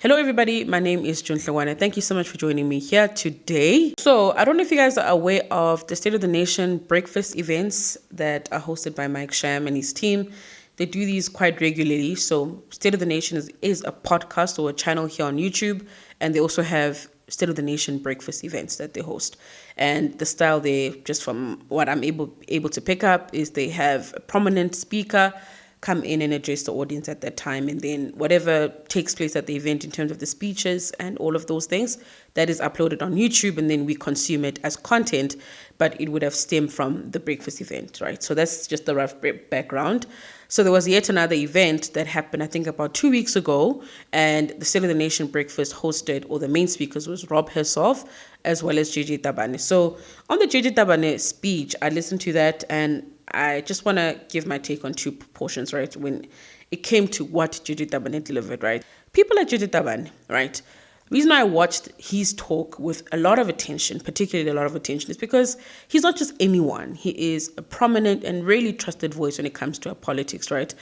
Hello, everybody. My name is June Thabane. Thank you so much for joining me here today. So I don't know if you guys are aware of the State of the Nation breakfast events that are hosted by Mike Sham and his team. They do these quite regularly. So State of the Nation is a podcast or a channel here on YouTube. And they also have State of the Nation breakfast events that they host. And the style just from what I'm able to pick up, is they have a prominent speaker come in and address the audience at that time, and then whatever takes place at the event in terms of the speeches and all of those things, that is uploaded on YouTube, and then we consume it as content, but it would have stemmed from the breakfast event, right? So that's just the rough background. So there was yet another event that happened, I think about 2 weeks ago, and the State of the Nation breakfast hosted, or the main speakers was Rob Hersoff as well as JJ Thabane. So on the JJ Thabane speech, I listened to that, and I just want to give my take on two portions, right? When it came to what JJ Thabane delivered, right? People like JJ Thabane, right? The reason I watched his talk with a lot of attention, particularly a lot of attention, is because he's not just anyone. He is a prominent and really trusted voice when it comes to our politics, right?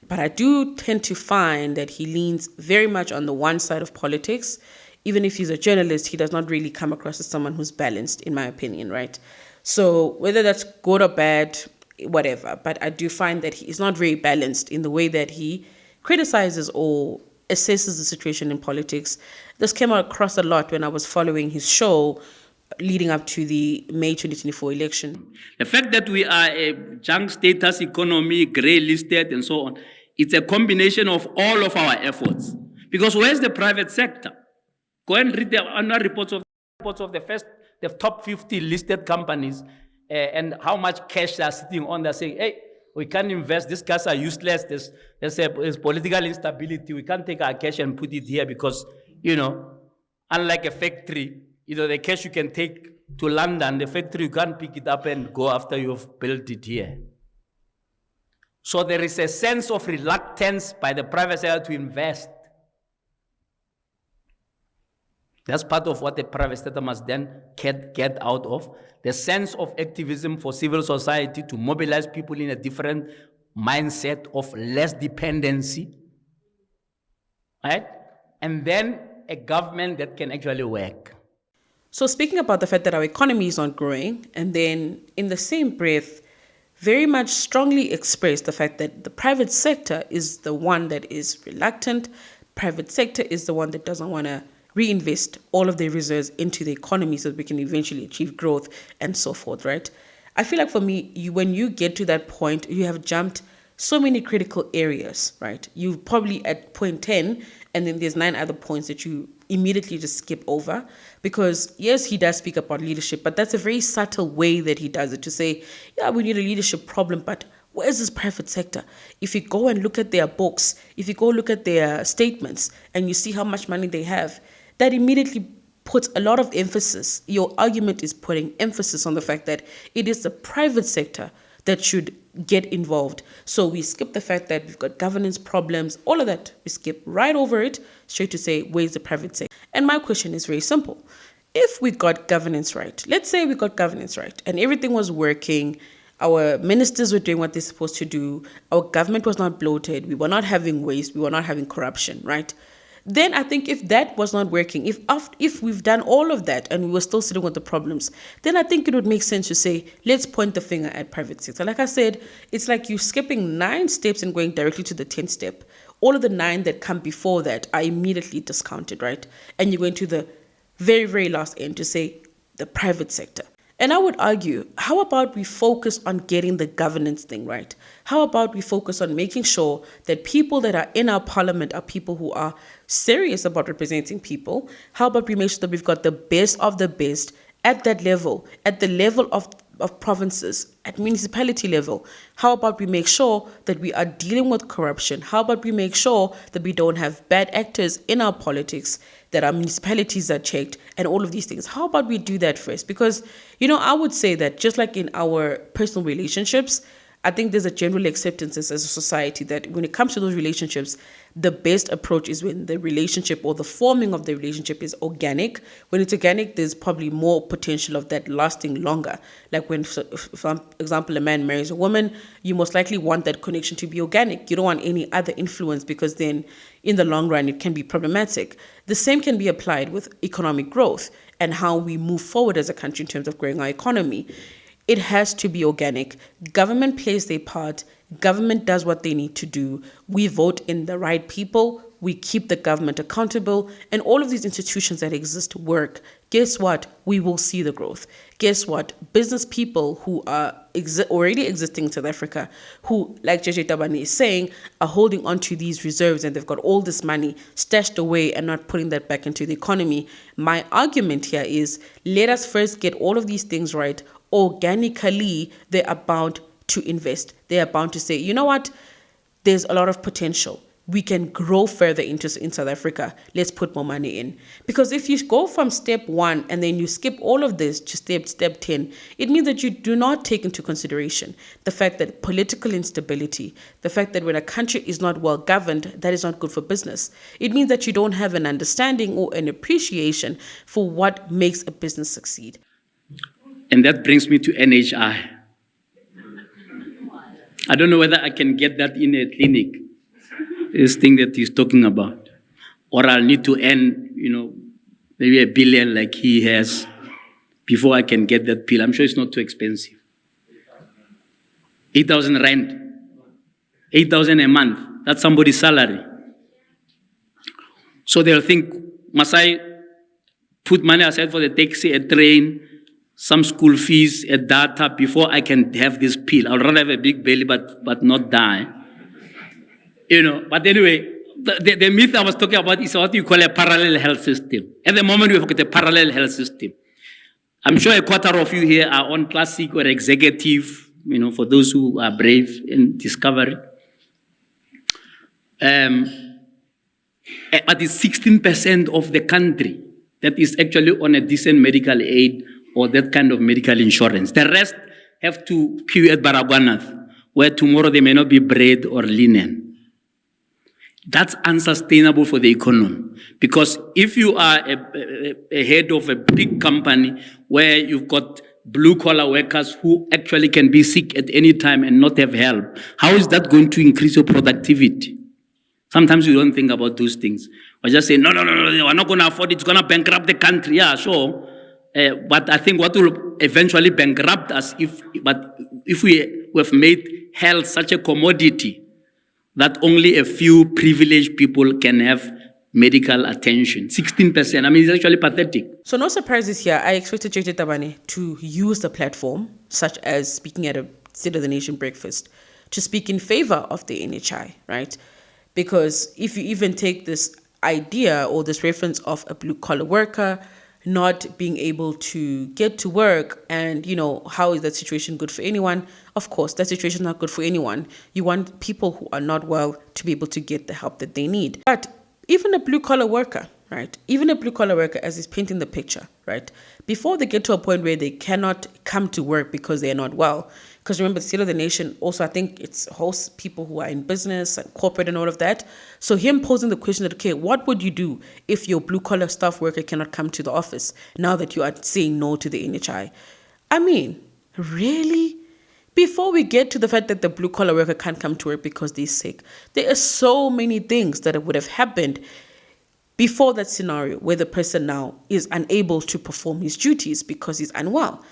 But I do tend to find that he leans very much on the one side of politics. Even if he's a journalist, he does not really come across as someone who's balanced, in my opinion, right? So whether that's good or bad, whatever, but I do find that he is not very balanced in the way that he criticizes or assesses the situation in politics. This came across a lot when I was following his show leading up to the May 2024 election. The fact that we are a junk status economy, grey listed and so on, it's a combination of all of our efforts. Because where's the private sector? Go and read the annual reports of the top 50 listed companies, and how much cash they're sitting on. They're saying, hey, we can't invest. These guys are useless. There's political instability. We can't take our cash and put it here because, unlike a factory, the cash you can take to London, the factory, you can't pick it up and go after you've built it here. So there is a sense of reluctance by the private sector to invest. That's part of what the private sector must then get out of. The sense of activism for civil society to mobilize people in a different mindset of less dependency, right? And then a government that can actually work. So speaking about the fact that our economy is not growing, and then in the same breath, very much strongly express the fact that the private sector is the one that is reluctant. Private sector is the one that doesn't want to reinvest all of their reserves into the economy so that we can eventually achieve growth and so forth, right? I feel like for me, when you get to that point, you have jumped so many critical areas, right? You're probably at point 10, and then there's 9 other points that you immediately just skip over. Because yes, he does speak about leadership, but that's a very subtle way that he does it, to say, yeah, we need a leadership problem, but where's this private sector? If you go and look at their books, if you go look at their statements, and you see how much money they have, that immediately puts a lot of emphasis. Your argument is putting emphasis on the fact that it is the private sector that should get involved. So we skip the fact that we've got governance problems, all of that. We skip right over it, straight to say, where's the private sector? And my question is very simple. If we got governance right, let's say we got governance right, and everything was working, our ministers were doing what they're supposed to do, our government was not bloated, we were not having waste, we were not having corruption, right? Then I think if that was not working, if we've done all of that and we were still sitting with the problems, then I think it would make sense to say, let's point the finger at private sector. Like I said, it's like you're skipping 9 steps and going directly to the 10th step. All of the 9 that come before that are immediately discounted, right? And you're going to the very, very last end to say the private sector. And I would argue, how about we focus on getting the governance thing right? How about we focus on making sure that people that are in our parliament are people who are serious about representing people? How about we make sure that we've got the best of the best at that level, at the level of provinces, at municipality level? How about we make sure that we are dealing with corruption? How about we make sure that we don't have bad actors in our politics, that our municipalities are checked, and all of these things? How about we do that first? Because, I would say that just like in our personal relationships, I think there's a general acceptance as a society that when it comes to those relationships, the best approach is when the relationship or the forming of the relationship is organic. When it's organic, there's probably more potential of that lasting longer. Like when, for example, a man marries a woman, you most likely want that connection to be organic. You don't want any other influence, because then in the long run, it can be problematic. The same can be applied with economic growth and how we move forward as a country in terms of growing our economy. It has to be organic. Government plays their part. Government does what they need to do. We vote in the right people. We keep the government accountable. And all of these institutions that exist work. Guess what? We will see the growth. Guess what? Business people who are already existing in South Africa, who, like JJ Thabane is saying, are holding on to these reserves and they've got all this money stashed away and not putting that back into the economy. My argument here is, let us first get all of these things right. Organically, they are bound to invest. They are bound to say, you know what? There's a lot of potential. We can grow further in South Africa. Let's put more money in. Because if you go from step 1 and then you skip all of this to step 10, it means that you do not take into consideration the fact that political instability, the fact that when a country is not well governed, that is not good for business. It means that you don't have an understanding or an appreciation for what makes a business succeed. And that brings me to NHI. I don't know whether I can get that in a clinic, this thing that he's talking about. Or I'll need to earn, maybe $1 billion like he has before I can get that pill. I'm sure it's not too expensive. 8,000 rand. 8,000 a month. That's somebody's salary. So they'll think, must I put money aside for the taxi, a train, some school fees, a data before I can have this pill? I'd rather have a big belly but not die. But anyway, the myth I was talking about is what you call a parallel health system. At the moment, we've got a parallel health system. I'm sure a quarter of you here are on classic or executive, for those who are brave in discovery. But it's 16% of the country that is actually on a decent medical aid or that kind of medical insurance. The rest have to queue at Baragwanath, where tomorrow they may not be bread or linen. That's unsustainable for the economy. Because if you are a head of a big company where you've got blue-collar workers who actually can be sick at any time and not have help, how is that going to increase your productivity? Sometimes we don't think about those things. We just say, no, we're not going to afford it. It's going to bankrupt the country. Yeah, sure. But I think what will eventually bankrupt us if we have made health such a commodity that only a few privileged people can have medical attention. 16%. I mean, it's actually pathetic. So no surprises here. I expected JJ Thabane to use the platform, such as speaking at a State of the Nation breakfast, to speak in favor of the NHI, right? Because if you even take this idea or this reference of a blue-collar worker not being able to get to work, and how is that situation good for anyone? Of course, that situation is not good for anyone. You want people who are not well to be able to get the help that they need. But even a blue-collar worker, right? Even a blue-collar worker, as is painting the picture, right? Before they get to a point where they cannot come to work because they are not well. Because remember, the State of the Nation also, I think it's hosts people who are in business and corporate and all of that. So him posing the question that, okay, what would you do if your blue-collar staff worker cannot come to the office now that you are saying no to the NHI? I mean, really? Before we get to the fact that the blue-collar worker can't come to work because they're sick, there are so many things that would have happened before that scenario where the person now is unable to perform his duties because he's unwell.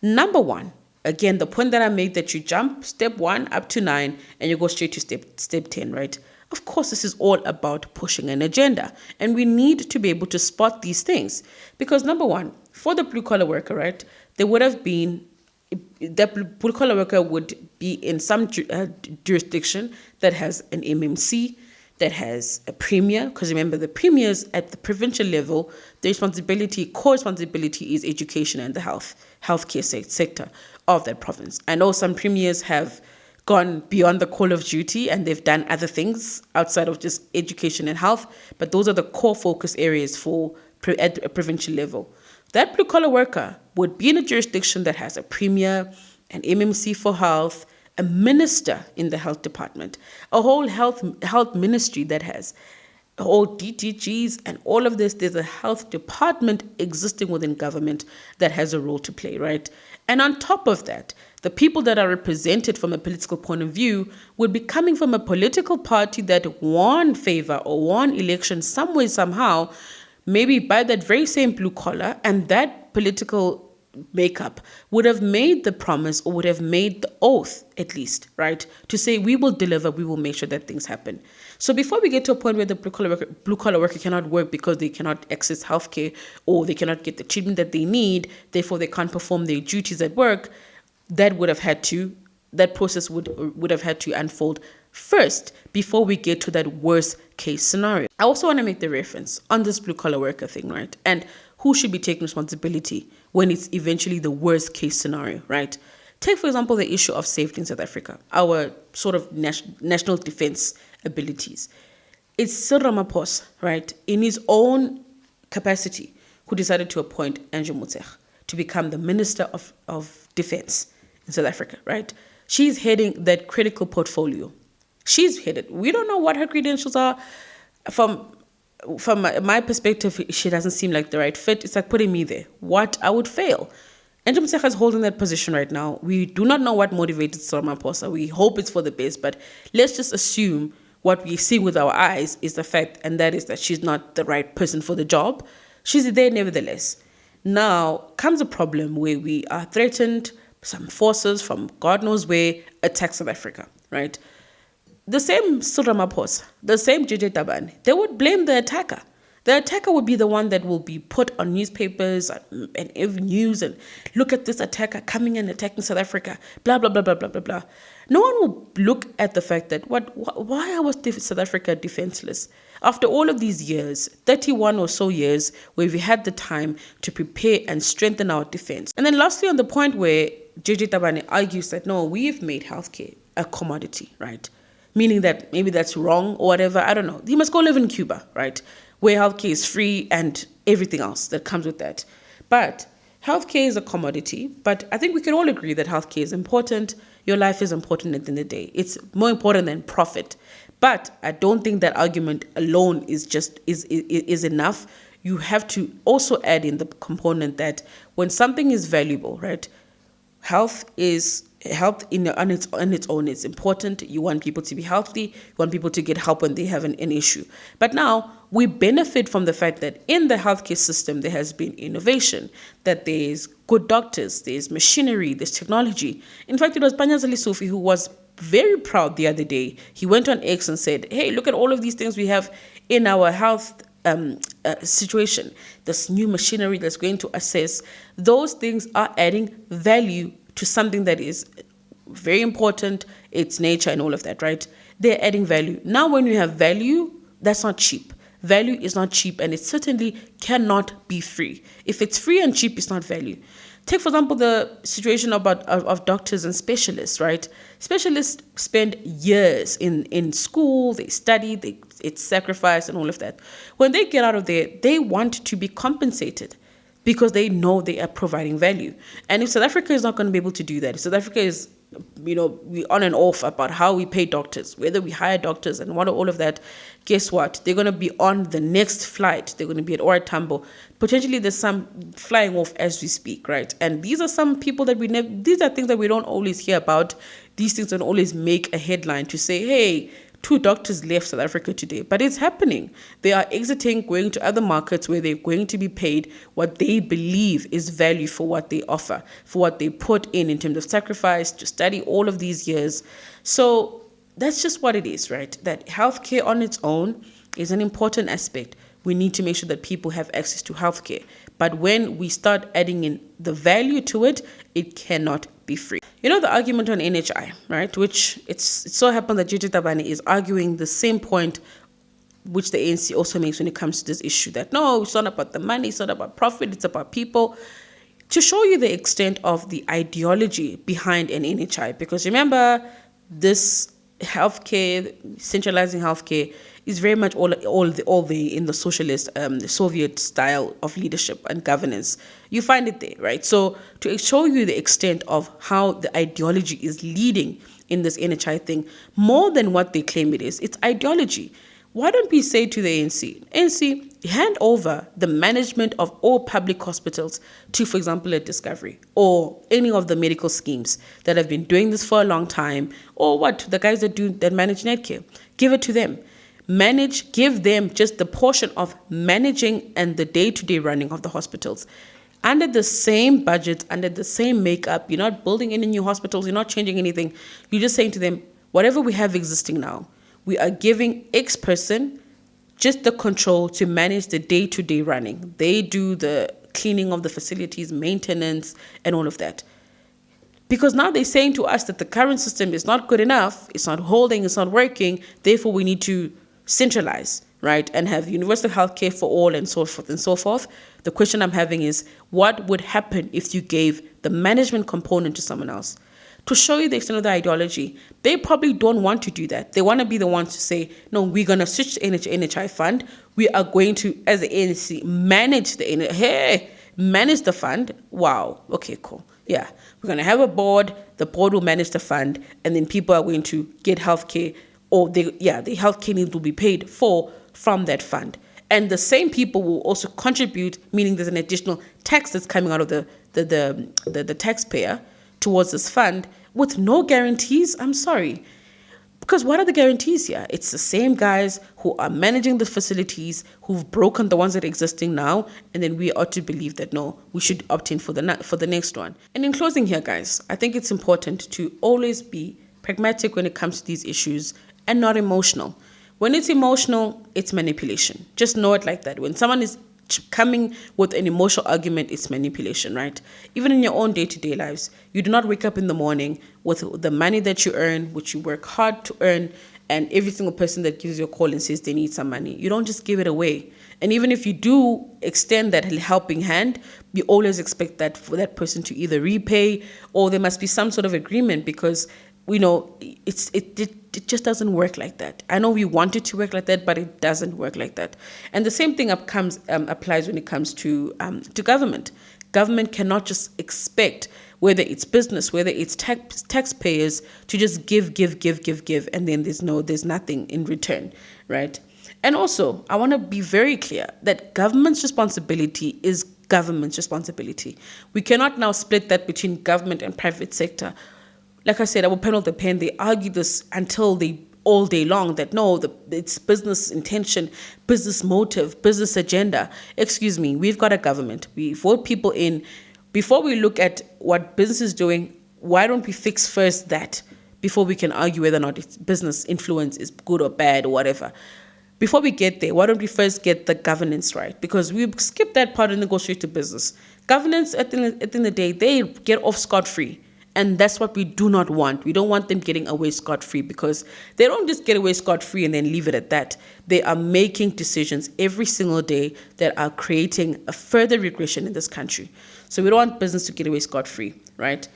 Number one, again, the point that I made, that you jump step 1 up to 9 and you go straight to step 10, right? Of course, this is all about pushing an agenda, and we need to be able to spot these things. Because number one, for the blue-collar worker, right, there would have been, that blue-collar worker would be in some jurisdiction that has an MMC, that has a premier, because remember, the premiers at the provincial level, the core responsibility is education and the healthcare sector of that province. I know some premiers have gone beyond the call of duty and they've done other things outside of just education and health, but those are the core focus areas at a provincial level. That blue-collar worker would be in a jurisdiction that has a premier, an MMC for health, a minister in the health department, a whole health ministry that has all DTGs and all of this. There's a health department existing within government that has a role to play, right? And on top of that, the people that are represented from a political point of view would be coming from a political party that won favor or won election some way, somehow, maybe by that very same blue collar, and that political makeup would have made the promise or would have made the oath, at least, right, to say we will deliver, we will make sure that things happen. So before we get to a point where the blue collar worker cannot work because they cannot access healthcare or they cannot get the treatment that they need, therefore they can't perform their duties at work, that process would have had to unfold first before we get to that worst case scenario. I also want to make the reference on this blue collar worker thing, right? And who should be taking responsibility when it's eventually the worst case scenario, right? Take, for example, the issue of safety in South Africa, our sort of national defense abilities. It's Cyril Ramaphosa, right, in his own capacity, who decided to appoint Andrew Motshekga to become the Minister of Defense in South Africa, right? She's heading that critical portfolio. She's headed. We don't know what her credentials are. From my perspective, she doesn't seem like the right fit. It's like putting me there. What? I would fail. Andrew Motshekga is holding that position right now. We do not know what motivated Cyril Ramaphosa. We hope it's for the best, but let's just assume what we see with our eyes is the fact, and that is that she's not the right person for the job. She's there nevertheless. Now comes a problem where we are threatened, some forces from God knows where attack South Africa, right? The same Cyril Ramaphosa, the same JJ Thabane, they would blame the attacker. The attacker would be the one that will be put on newspapers and every news and look at this attacker coming and attacking South Africa, blah, blah, blah, blah, blah, blah, blah. No one will look at the fact that why was South Africa defenseless? After all of these years, 31 or so years, where we had the time to prepare and strengthen our defense. And then lastly, on the point where JJ Thabane argues that, no, we've made healthcare a commodity, right? Meaning that maybe that's wrong or whatever, I don't know. He must go live in Cuba, right? Where healthcare is free and everything else that comes with that. But healthcare is a commodity, but I think we can all agree that healthcare is important. Your life is important at the end of the day. It's more important than profit. But I don't think that argument alone is enough. You have to also add in the component that when something is valuable, right? Health on its own is important. You want people to be healthy. You want people to get help when they have an issue. But now we benefit from the fact that in the healthcare system there has been innovation, that there's good doctors, there's machinery, there's technology. In fact, it was Panyaza Sufi who was very proud the other day. He went on X and said, hey, look at all of these things we have in our health situation. This new machinery that's going to assess. Those things are adding value to something that is very important, its nature and all of that, right? They're adding value. Now, when you have value, that's not cheap. Value is not cheap, and it certainly cannot be free. If it's free and cheap, it's not value. Take, for example, the situation of doctors and specialists, right? Specialists spend years in school, they study, it's sacrifice and all of that. When they get out of there, they want to be compensated, because they know they are providing value. And if South Africa is not going to be able to do that, if South Africa is, we on and off about how we pay doctors, whether we hire doctors and what all of that, guess what? They're going to be on the next flight. They're going to be at OR Tambo. Potentially there's some flying off as we speak, right? And these are some people that these are things that we don't always hear about. These things don't always make a headline to say, hey, 2 doctors left South Africa today, but it's happening. They are exiting, going to other markets where they're going to be paid what they believe is value for what they offer, for what they put in terms of sacrifice, to study all of these years. So that's just what it is, right? That healthcare on its own is an important aspect. We need to make sure that people have access to healthcare. But when we start adding in the value to it, it cannot be free. The argument on NHI, right? Which it so happens that JJ Thabane is arguing the same point which the ANC also makes when it comes to this issue, that no, it's not about the money, it's not about profit, it's about people. To show you the extent of the ideology behind an NHI, because remember, this healthcare, centralizing healthcare, is very much all in the socialist, the Soviet style of leadership and governance. You find it there, right? So to show you the extent of how the ideology is leading in this NHI thing more than what they claim it is. It's ideology. Why don't we say to the ANC, hand over the management of all public hospitals to, for example, a Discovery or any of the medical schemes that have been doing this for a long time, or the guys that manage Netcare. Give it to them. Give them just the portion of managing and the day-to-day running of the hospitals. Under the same budget, under the same makeup, you're not building any new hospitals, you're not changing anything. You're just saying to them, whatever we have existing now, we are giving X person just the control to manage the day-to-day running. They do the cleaning of the facilities, maintenance, and all of that. Because now they're saying to us that the current system is not good enough, it's not holding, it's not working, therefore we need to centralize, right, and have universal healthcare for all and so forth and so forth. The question I'm having is, what would happen if you gave the management component to someone else? To show you the extent of the ideology, they probably don't want to do that. They want to be the ones to say, no, we're going to switch to NHI fund. We are going to, as the ANC, manage the fund. Wow. Okay, cool. Yeah. We're going to have a board. The board will manage the fund. And then people are going to get healthcare, or the healthcare needs will be paid for from that fund. And the same people will also contribute, meaning there's an additional tax that's coming out of the taxpayer towards this fund with no guarantees. I'm sorry. Because what are the guarantees here? It's the same guys who are managing the facilities, who've broken the ones that are existing now, and then we ought to believe that, no, we should opt in for the next one. And in closing here, guys, I think it's important to always be pragmatic when it comes to these issues and not emotional. When it's emotional, it's manipulation. Just know it like that. When someone is coming with an emotional argument, it's manipulation, right? Even in your own day-to-day lives, you do not wake up in the morning with the money that you earn, which you work hard to earn, and every single person that gives you a call and says they need some money, you don't just give it away. And even if you do extend that helping hand, you always expect that for that person to either repay, or there must be some sort of agreement, because we know it just doesn't work like that. I know we want it to work like that, but it doesn't work like that. And the same thing applies when it comes to government. Government cannot just expect, whether it's business, whether it's taxpayers, to just give, and then there's nothing in return, right? And also, I want to be very clear that government's responsibility is government's responsibility. We cannot now split that between government and private sector. Like I said, our panel, the pen, they argue this all day long that no, it's business intention, business motive, business agenda. Excuse me, we've got a government. We vote people in. Before we look at what business is doing, why don't we fix first that before we can argue whether or not it's business influence is good or bad or whatever? Before we get there, why don't we first get the governance right? Because we skip that part and then go straight to business. Governance, at the end of the day, they get off scot-free. And that's what we do not want. We don't want them getting away scot-free, because they don't just get away scot-free and then leave it at that. They are making decisions every single day that are creating a further regression in this country. So we don't want business to get away scot-free, right?